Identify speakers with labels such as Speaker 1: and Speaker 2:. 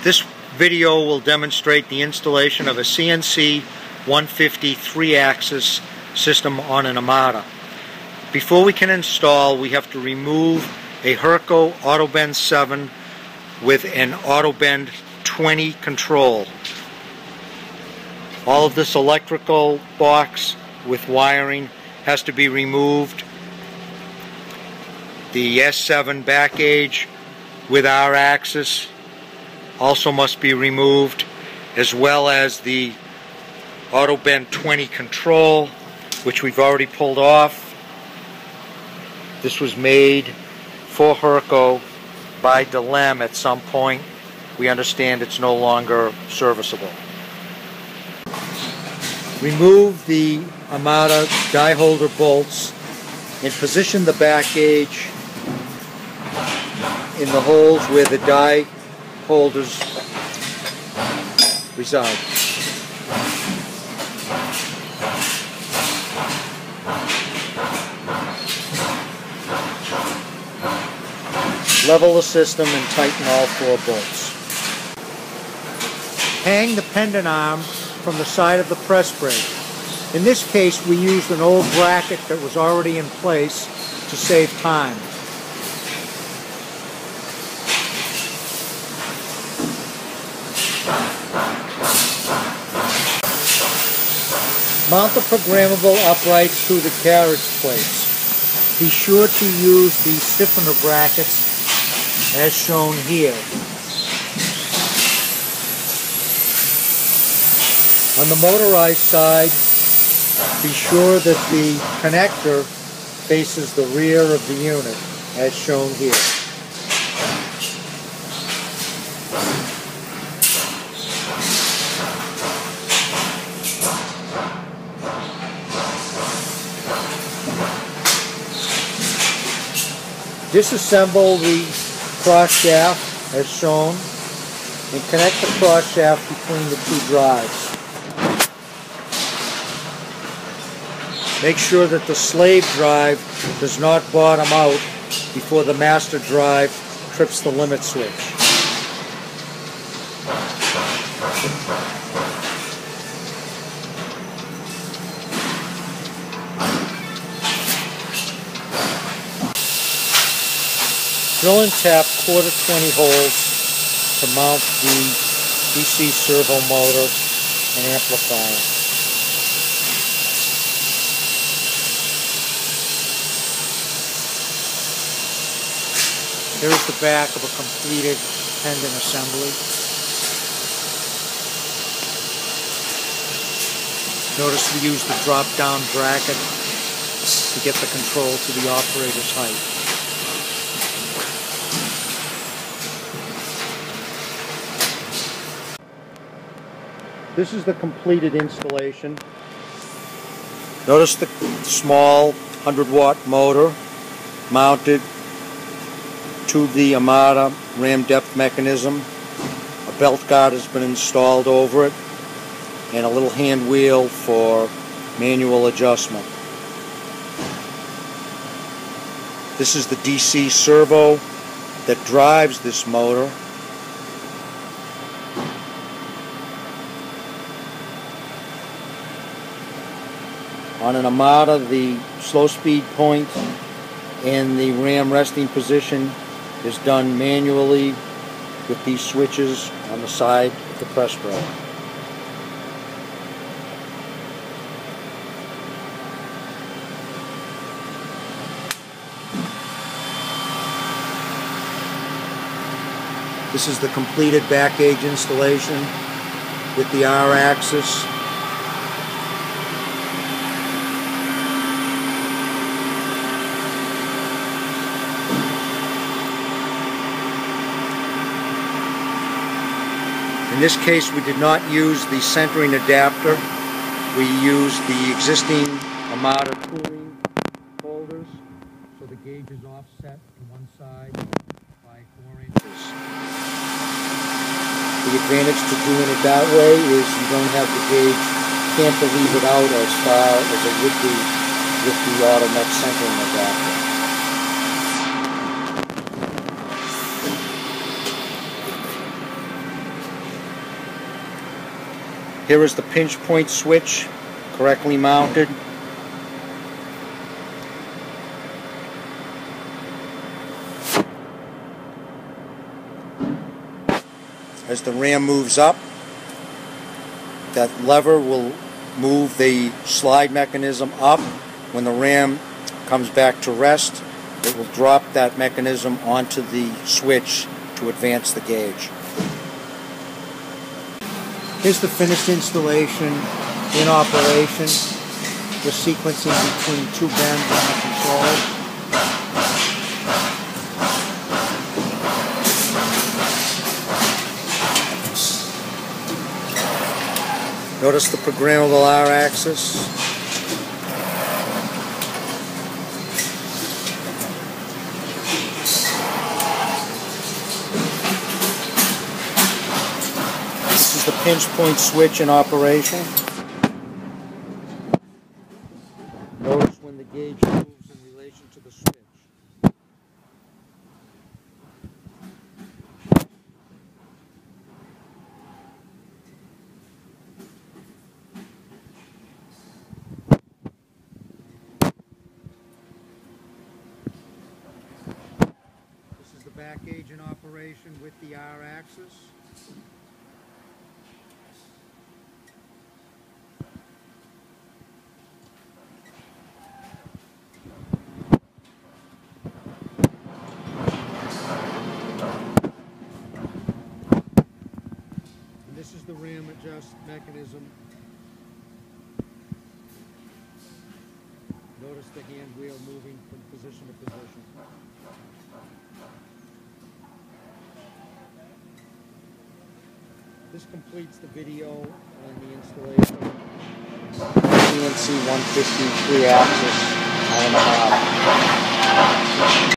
Speaker 1: This video will demonstrate the installation of a Cnc150 3-axis system on an Amada. Before we can install, we have to remove a Herco AutoBend 7 with an AutoBend 20 control. All of this electrical box with wiring has to be removed. The S7 back gauge with our axis also must be removed, as well as the AutoBend 20 control, which we've already pulled off. This was made for Herco by Dilem at some point. We understand it's no longer serviceable. Remove the Amada die holder bolts and position the back gauge in the holes where the die holders reside. Level the system and tighten all 4 bolts. Hang the pendant arm from the side of the press brake. In this case, we used an old bracket that was already in place to save time. Mount the programmable uprights to the carriage plates. Be sure to use the stiffener brackets as shown here. On the motorized side, be sure that the connector faces the rear of the unit as shown here. Disassemble the cross shaft as shown and connect the cross shaft between the 2 drives. Make sure that the slave drive does not bottom out before the master drive trips the limit switch. Drill and tap 1/4 holes to mount the DC servo motor and amplifier. Here's the back of a completed pendant assembly. Notice we used the drop-down bracket to get the control to the operator's height. This is the completed installation. Notice the small 100-watt motor mounted to the Amada ram depth mechanism. A belt guard has been installed over it and a little hand wheel for manual adjustment. This is the DC servo that drives this motor. On an Amada, the slow speed point and the ram resting position is done manually with these switches on the side of the press brake. This is the completed back gauge installation with the R axis. In this case, we did not use the centering adapter. We used the existing Amada tooling holders, so the gauge is offset to one side by 4 inches. The advantage to doing it that way is you don't have the gauge cantilevered out as far as it would be with the automatic centering adapter. Here is the pinch point switch, correctly mounted. As the ram moves up, that lever will move the slide mechanism up. When the ram comes back to rest, it will drop that mechanism onto the switch to advance the gauge. Here's the finished installation in operation. We're sequencing between two bends on the controller. Notice the programmable R-axis. This is the pinch point switch in operation. Notice when the gauge moves in relation to the switch. Back gauge in operation with the R-axis. And this is the ram adjust mechanism. Notice the hand wheel moving from position to position. This completes the video on the installation Cnc150 3-axis Amada.